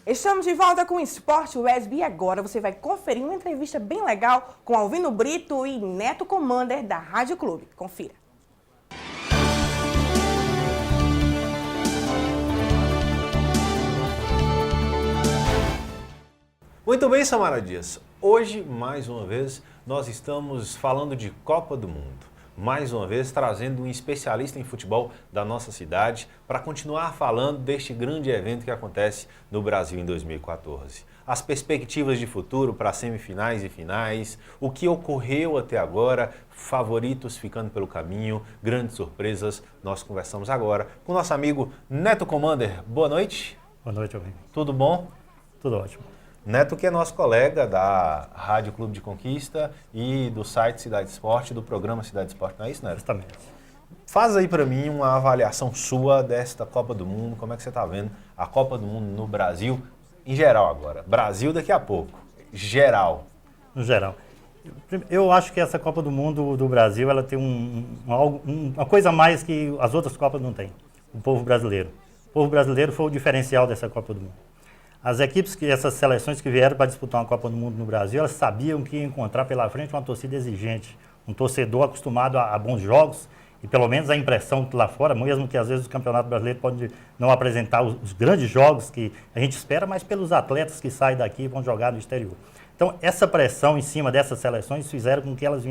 Estamos de volta com o Esporte UESB e agora você vai conferir uma entrevista bem legal com Alvino Brito e Neto Commander da Rádio Clube. Confira. Muito bem, Samara Dias. Hoje, mais uma vez, nós estamos falando de Copa do Mundo. Mais uma vez, trazendo um especialista em futebol da nossa cidade para continuar falando deste grande evento que acontece no Brasil em 2014. As perspectivas de futuro para semifinais e finais, o que ocorreu até agora, favoritos ficando pelo caminho, grandes surpresas. Nós conversamos agora com o nosso amigo Neto Commander. Boa noite. Boa noite, Alvino. Tudo bom? Tudo ótimo. Neto, que é nosso colega da Rádio Clube de Conquista e do site Cidade Esporte, do programa Cidade Esporte, não é isso, Neto? Justamente. Faz aí para mim uma avaliação sua desta Copa do Mundo, como é que você está vendo a Copa do Mundo no Brasil, em geral agora. Brasil daqui a pouco, geral. No geral. Eu acho que essa Copa do Mundo do Brasil, ela tem uma coisa a mais que as outras Copas não têm. O povo brasileiro. O povo brasileiro foi o diferencial dessa Copa do Mundo. As equipes, essas seleções que vieram para disputar uma Copa do Mundo no Brasil, elas sabiam que ia encontrar pela frente uma torcida exigente, um torcedor acostumado a bons jogos, e pelo menos a impressão que lá fora, mesmo que às vezes o Campeonato Brasileiro pode não apresentar os grandes jogos que a gente espera, mas pelos atletas que saem daqui e vão jogar no exterior. Então, essa pressão em cima dessas seleções fizeram com que elas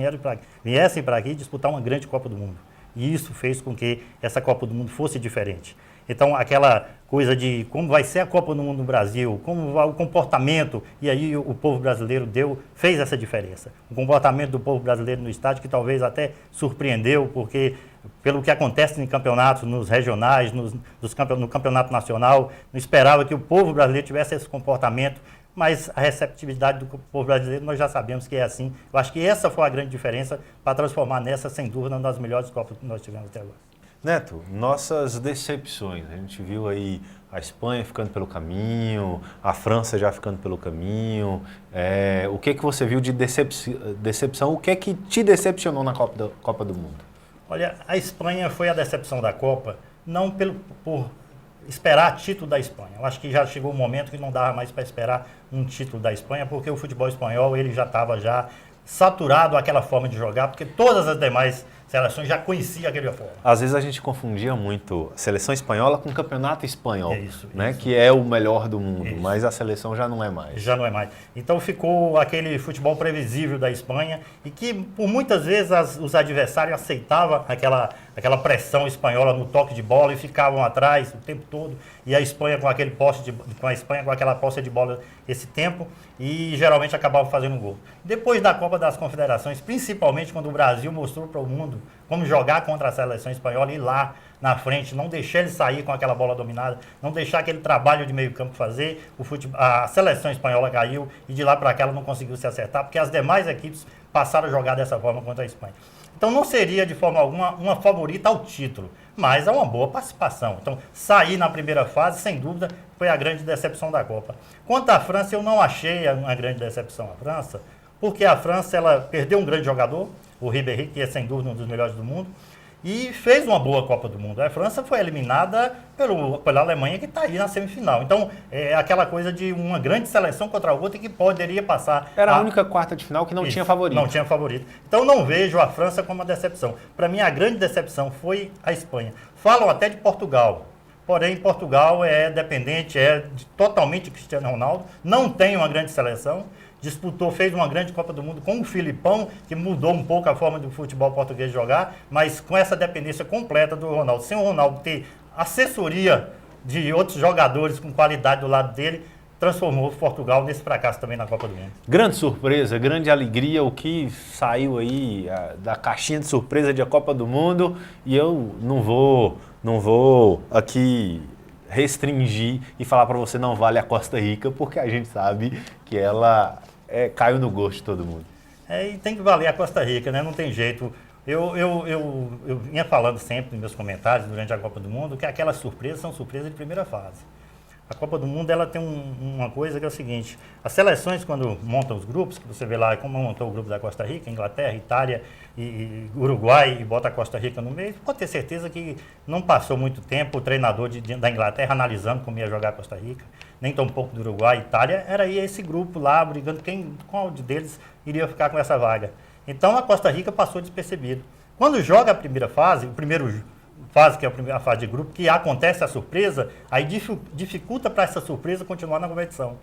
viessem para aqui disputar uma grande Copa do Mundo. E isso fez com que essa Copa do Mundo fosse diferente. Então, aquela coisa de como vai ser a Copa do Mundo no Brasil, como vai o comportamento, e aí o povo brasileiro fez essa diferença. O comportamento do povo brasileiro no estádio, que talvez até surpreendeu, porque pelo que acontece em campeonatos, nos regionais, no campeonato nacional, não esperava que o povo brasileiro tivesse esse comportamento, mas a receptividade do povo brasileiro nós já sabemos que é assim. Eu acho que essa foi a grande diferença para transformar nessa, sem dúvida, uma das melhores Copas que nós tivemos até agora. Neto, nossas decepções, a gente viu aí a Espanha ficando pelo caminho, a França já ficando pelo caminho, o que você viu de decepção, o que te decepcionou na Copa do Mundo? Olha, a Espanha foi a decepção da Copa, não por esperar título da Espanha. Eu acho que já chegou um momento que não dava mais para esperar um título da Espanha, porque o futebol espanhol ele já estava saturado àquela forma de jogar, porque todas as demais seleções já conheciam aquela forma. Às vezes a gente confundia muito a seleção espanhola com o campeonato espanhol, isso. Que é o melhor do mundo, Isso. mas a seleção já não é mais. Já não é mais. Então ficou aquele futebol previsível da Espanha e que por muitas vezes os adversários aceitavam aquela pressão espanhola no toque de bola e ficavam atrás o tempo todo. E a Espanha com aquela posse de bola esse tempo e geralmente acabava fazendo um gol. Depois da Copa das Confederações, principalmente quando o Brasil mostrou para o mundo como jogar contra a seleção espanhola e ir lá na frente, não deixar ele sair com aquela bola dominada, não deixar aquele trabalho de meio campo fazer, a seleção espanhola caiu e de lá para cá ela não conseguiu se acertar, porque as demais equipes passaram a jogar dessa forma contra a Espanha. Então não seria de forma alguma uma favorita ao título, mas é uma boa participação. Então sair na primeira fase, sem dúvida, foi a grande decepção da Copa. Quanto à França, eu não achei uma grande decepção a França, porque a França ela perdeu um grande jogador, o Ribéry, que é sem dúvida um dos melhores do mundo, e fez uma boa Copa do Mundo. A França foi eliminada pela Alemanha, que está aí na semifinal. Então, é aquela coisa de uma grande seleção contra a outra que poderia passar. Era a única quarta de final que não tinha favorito. Não tinha favorito. Então, não vejo a França como uma decepção. Para mim, a grande decepção foi a Espanha. Falam até de Portugal. Porém, Portugal é dependente, totalmente de Cristiano Ronaldo. Não tem uma grande seleção. Fez uma grande Copa do Mundo com o Filipão, que mudou um pouco a forma do futebol português jogar, mas com essa dependência completa do Ronaldo. Sem o Ronaldo ter assessoria de outros jogadores com qualidade do lado dele, transformou Portugal nesse fracasso também na Copa do Mundo. Grande surpresa, grande alegria, o que saiu aí da caixinha de surpresa de Copa do Mundo, e eu não vou aqui restringir e falar para você não vale a Costa Rica, porque a gente sabe que ela caiu no gosto de todo mundo. E tem que valer a Costa Rica, né? Não tem jeito. Eu vinha falando sempre nos meus comentários durante a Copa do Mundo que aquelas surpresas são surpresas de primeira fase. A Copa do Mundo ela tem uma coisa que é o seguinte, as seleções quando montam os grupos, que você vê lá como montou o grupo da Costa Rica, Inglaterra, Itália e Uruguai e bota a Costa Rica no meio, pode ter certeza que não passou muito tempo o treinador da Inglaterra analisando como ia jogar a Costa Rica, nem tão pouco do Uruguai e Itália, era aí esse grupo lá brigando qual deles iria ficar com essa vaga. Então a Costa Rica passou despercebido. Quando joga a primeira fase, fase, que é a fase de grupo, que acontece a surpresa, aí dificulta para essa surpresa continuar na competição.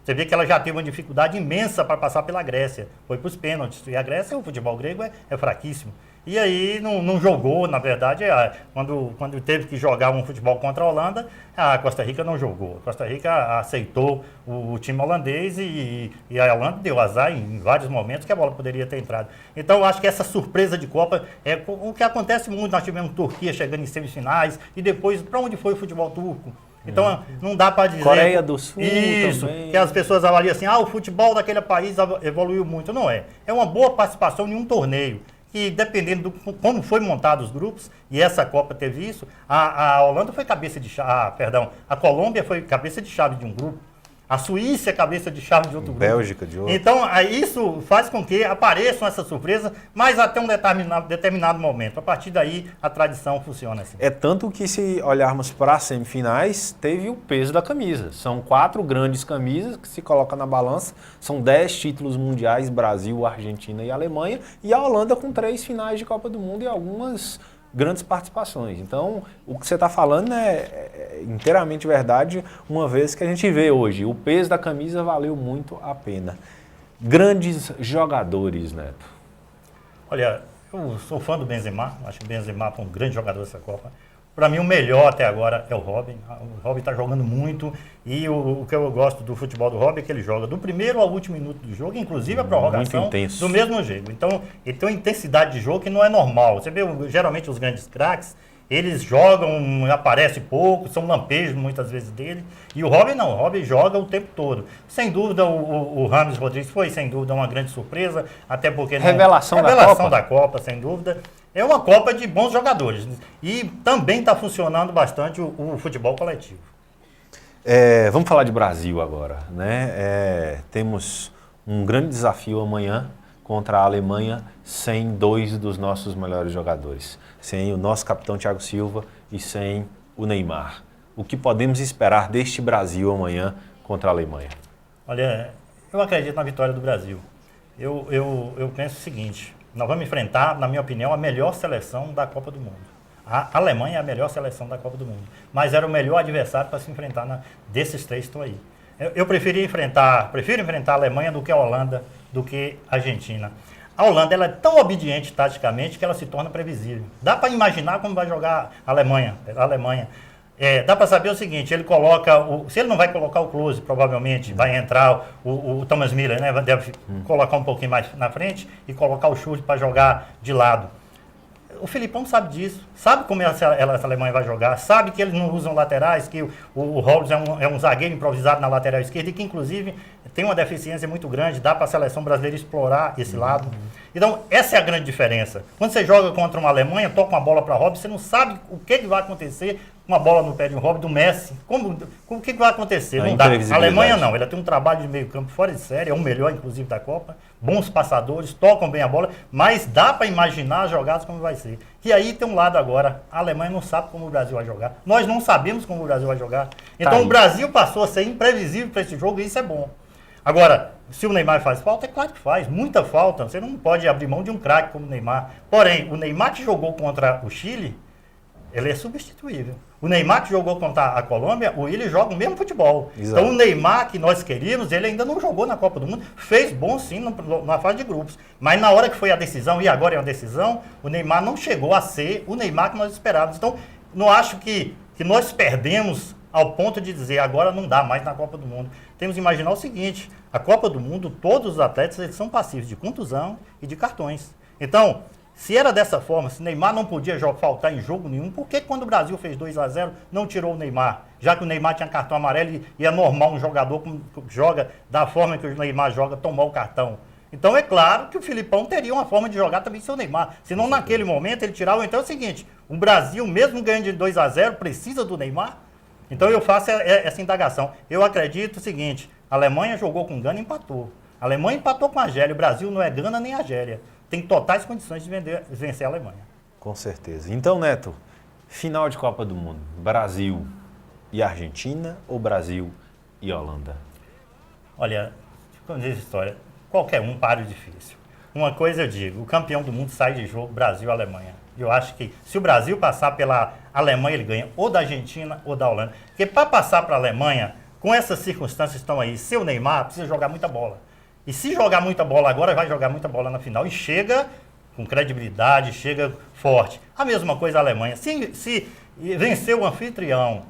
Você vê que ela já teve uma dificuldade imensa para passar pela Grécia. Foi para os pênaltis. E a Grécia, o futebol grego é fraquíssimo. E aí não jogou, na verdade, quando teve que jogar um futebol contra a Holanda, a Costa Rica não jogou. A Costa Rica aceitou o time holandês e a Holanda deu azar em vários momentos que a bola poderia ter entrado. Então, eu acho que essa surpresa de Copa é o que acontece muito. Nós tivemos Turquia chegando em semifinais e depois, para onde foi o futebol turco? Então, não dá para dizer... Coreia do Sul isso, também. que as pessoas avaliam assim, o futebol daquele país evoluiu muito. Não é. É uma boa participação em um torneio. E dependendo de como foi montado os grupos, e essa Copa teve isso, a Holanda foi cabeça de chave, a Colômbia foi cabeça de chave de um grupo, a Suíça é cabeça de chave de outro grupo. Bélgica de outro. Então, isso faz com que apareçam essas surpresas, mas até um determinado momento. A partir daí, a tradição funciona assim. É tanto que, se olharmos para as semifinais, teve o peso da camisa. São 4 grandes camisas que se colocam na balança. São 10 títulos mundiais, Brasil, Argentina e Alemanha. E a Holanda com 3 finais de Copa do Mundo e algumas grandes participações. Então, o que você está falando é inteiramente verdade, uma vez que a gente vê hoje. O peso da camisa valeu muito a pena. Grandes jogadores, Neto. Olha, eu sou fã do Benzema, acho que o Benzema foi um grande jogador dessa Copa. Para mim, o melhor até agora é o Robin. O Robin está jogando muito e o que eu gosto do futebol do Robin é que ele joga do primeiro ao último minuto do jogo, inclusive a prorrogação, do mesmo jeito. Então, ele tem uma intensidade de jogo que não é normal. Você vê, geralmente, os grandes craques, eles jogam, aparece pouco, são lampejos muitas vezes dele. E o Robin não, o Robin joga o tempo todo. Sem dúvida, o James Rodrigues foi, sem dúvida, uma grande surpresa, até porque... Revelação da Copa, sem dúvida. É uma Copa de bons jogadores. E também está funcionando bastante o futebol coletivo. Vamos falar de Brasil agora, né? Temos um grande desafio amanhã contra a Alemanha sem 2 dos nossos melhores jogadores. Sem o nosso capitão Thiago Silva e sem o Neymar. O que podemos esperar deste Brasil amanhã contra a Alemanha? Olha, eu acredito na vitória do Brasil. Eu penso o seguinte, nós vamos enfrentar, na minha opinião, a melhor seleção da Copa do Mundo. A Alemanha é a melhor seleção da Copa do Mundo, mas era o melhor adversário para se enfrentar desses 3 que estão aí. Eu prefiro enfrentar a Alemanha do que a Holanda, do que a Argentina. A Holanda ela é tão obediente taticamente que ela se torna previsível. Dá para imaginar como vai jogar a Alemanha. Dá para saber o seguinte, ele coloca, se ele não vai colocar o Klose, provavelmente vai entrar o Thomas Müller, né? Deve colocar um pouquinho mais na frente e colocar o Schultz para jogar de lado. O Filipão sabe disso, sabe como essa Alemanha vai jogar, sabe que eles não usam laterais, que o Holtz é um zagueiro improvisado na lateral esquerda e que inclusive tem uma deficiência muito grande, dá para a seleção brasileira explorar esse lado. Então, essa é a grande diferença. Quando você joga contra uma Alemanha, toca uma bola para Robin, você não sabe o que vai acontecer com uma bola no pé de um Robin, do Messi. O que vai acontecer? Não dá. A Alemanha não, ela tem um trabalho de meio campo fora de série, é o melhor, inclusive, da Copa. Bons passadores, tocam bem a bola, mas dá para imaginar as jogadas como vai ser. E aí tem um lado agora, a Alemanha não sabe como o Brasil vai jogar. Nós não sabemos como o Brasil vai jogar. Então o Brasil passou a ser imprevisível para esse jogo e isso é bom. Agora, se o Neymar faz falta, é claro que faz, muita falta. Você não pode abrir mão de um craque como o Neymar. Porém, o Neymar que jogou contra o Chile, ele é substituível. O Neymar que jogou contra a Colômbia, ele joga o mesmo futebol. Exato. Então o Neymar que nós queríamos, ele ainda não jogou na Copa do Mundo, fez bom sim na fase de grupos. Mas na hora que foi a decisão, e agora é uma decisão, o Neymar não chegou a ser o Neymar que nós esperávamos. Então, não acho que nós perdemos ao ponto de dizer agora não dá mais na Copa do Mundo. Temos que imaginar o seguinte, a Copa do Mundo, todos os atletas eles são passivos de contusão e de cartões. Então, se era dessa forma, se Neymar não podia faltar em jogo nenhum, por que quando o Brasil fez 2-0 não tirou o Neymar? Já que o Neymar tinha cartão amarelo e é normal um jogador que joga da forma que o Neymar joga, tomar o cartão. Então é claro que o Filipão teria uma forma de jogar também sem o Neymar. Senão naquele momento ele tirava. Então é o seguinte, o Brasil, mesmo ganhando de 2-0, precisa do Neymar? Então eu faço essa indagação. Eu acredito o seguinte, a Alemanha jogou com Gana e empatou. A Alemanha empatou com a Argélia, o Brasil não é Gana nem Argélia. Tem totais condições de vencer a Alemanha. Com certeza. Então, Neto, final de Copa do Mundo, Brasil e Argentina ou Brasil e Holanda? Olha, como diz a história, qualquer um para o difícil. Uma coisa eu digo, o campeão do mundo sai de jogo, Brasil e Alemanha. Eu acho que se o Brasil passar pela Alemanha, ele ganha ou da Argentina ou da Holanda. Porque para passar para a Alemanha, com essas circunstâncias que estão aí, seu Neymar precisa jogar muita bola. E se jogar muita bola agora, vai jogar muita bola na final. E chega com credibilidade, chega forte. A mesma coisa a Alemanha. Se vencer o anfitrião,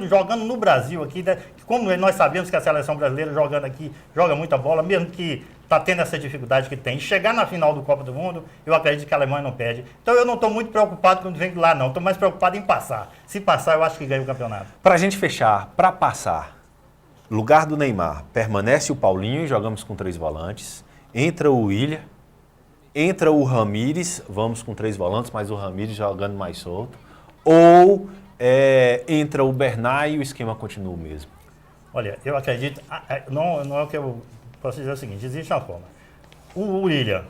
jogando no Brasil aqui, né, como nós sabemos que a seleção brasileira jogando aqui, joga muita bola, mesmo que está tendo essa dificuldade que tem. E chegar na final do Copa do Mundo, eu acredito que a Alemanha não perde. Então eu não estou muito preocupado quando vem de lá, não. Estou mais preocupado em passar. Se passar, eu acho que ganha o campeonato. Para a gente fechar, para passar, lugar do Neymar, permanece o Paulinho e jogamos com 3 volantes. Entra o Willian, entra o Ramires, vamos com 3 volantes, mas o Ramires jogando mais solto. Ou entra o Bernat e o esquema continua o mesmo? Olha, eu acredito, não é o que eu posso dizer o seguinte, existe uma forma. O Willian,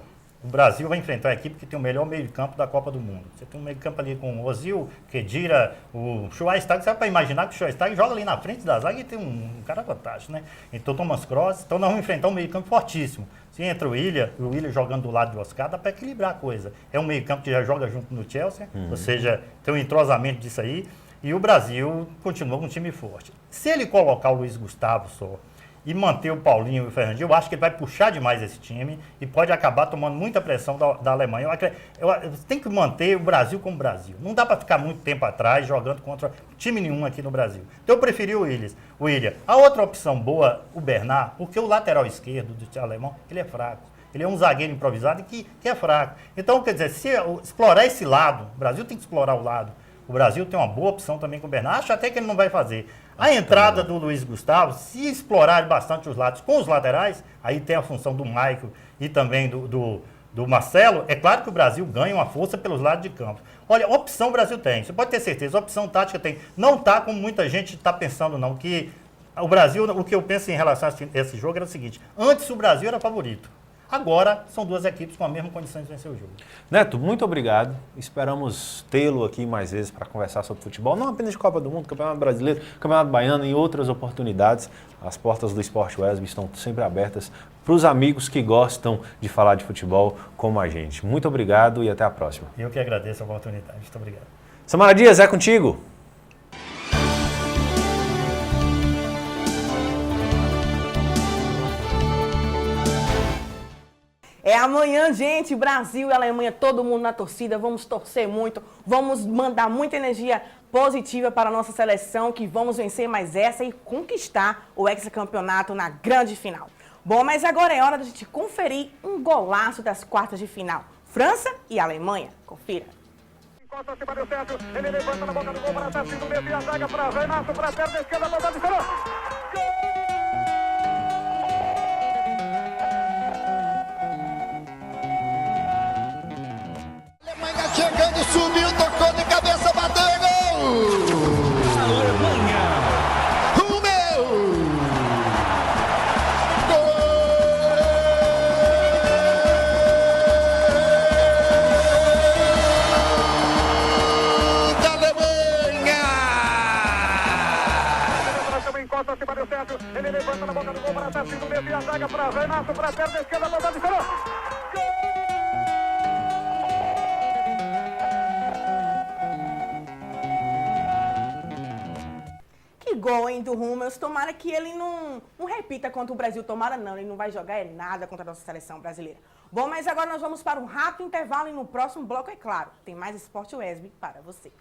o Brasil vai enfrentar a equipe que tem o melhor meio de campo da Copa do Mundo. Você tem um meio de campo ali com o Ozil, Khedira, o Schweinsteiger, você vai para imaginar que o Schweinsteiger joga ali na frente da zaga e tem um cara fantástico, né? Então Thomas Kroos, então nós vamos enfrentar um meio de campo fortíssimo. Se entra o Willian jogando do lado do Oscar, dá para equilibrar a coisa. É um meio campo que já joga junto no Chelsea, ou seja, tem um entrosamento disso aí, e o Brasil continua com um time forte. Se ele colocar o Luiz Gustavo só, e manter o Paulinho e o Fernandinho, eu acho que ele vai puxar demais esse time e pode acabar tomando muita pressão da Alemanha. Tem que manter o Brasil como Brasil. Não dá para ficar muito tempo atrás jogando contra time nenhum aqui no Brasil. Então eu preferi o Willian. A outra opção boa, o Bernat, porque o lateral esquerdo do alemão, ele é fraco. Ele é um zagueiro improvisado que é fraco. Então, quer dizer, se explorar esse lado, o Brasil tem que explorar o lado. O Brasil tem uma boa opção também com o Bernat. Acho até que ele não vai fazer. A entrada do Luiz Gustavo, se explorar bastante os lados com os laterais, aí tem a função do Michael e também do Marcelo, é claro que o Brasil ganha uma força pelos lados de campo. Olha, opção o Brasil tem, você pode ter certeza, opção tática tem. Não está como muita gente está pensando não, que o Brasil, o que eu penso em relação a esse jogo era o seguinte, antes o Brasil era favorito. Agora, são 2 equipes com a mesma condição de vencer o jogo. Neto, muito obrigado. Esperamos tê-lo aqui mais vezes para conversar sobre futebol, não apenas de Copa do Mundo, Campeonato Brasileiro, Campeonato Baiano e outras oportunidades. As portas do Esporte Wesb estão sempre abertas para os amigos que gostam de falar de futebol como a gente. Muito obrigado e até a próxima. Eu que agradeço a oportunidade. Muito obrigado. Samara Dias, é contigo. É amanhã, gente, Brasil e Alemanha, todo mundo na torcida, vamos torcer muito, vamos mandar muita energia positiva para a nossa seleção, que vamos vencer mais essa e conquistar o hexacampeonato na grande final. Bom, mas agora é hora da gente conferir um golaço das quartas de final, França e Alemanha. Confira. Encosta acima do Sérgio, ele levanta na boca do gol para Tassi, do meio, a zaga para Renato, para a perna esquerda, botou de cano. Chegando, subiu, tocou de cabeça, bateu e gol! Alemanha! O meu! Gol da Alemanha! Também encosta acima do Sérgio, ele levanta na boca do gol para Tassi, do meio, a zaga para Renato, para a perna esquerda, botou de cano. Gol, hein, do Hummels. Tomara que ele não repita contra o Brasil. Tomara não, ele não vai jogar nada contra a nossa seleção brasileira. Bom, mas agora nós vamos para um rápido intervalo e no próximo bloco, é claro, tem mais Esporte Wesb para você.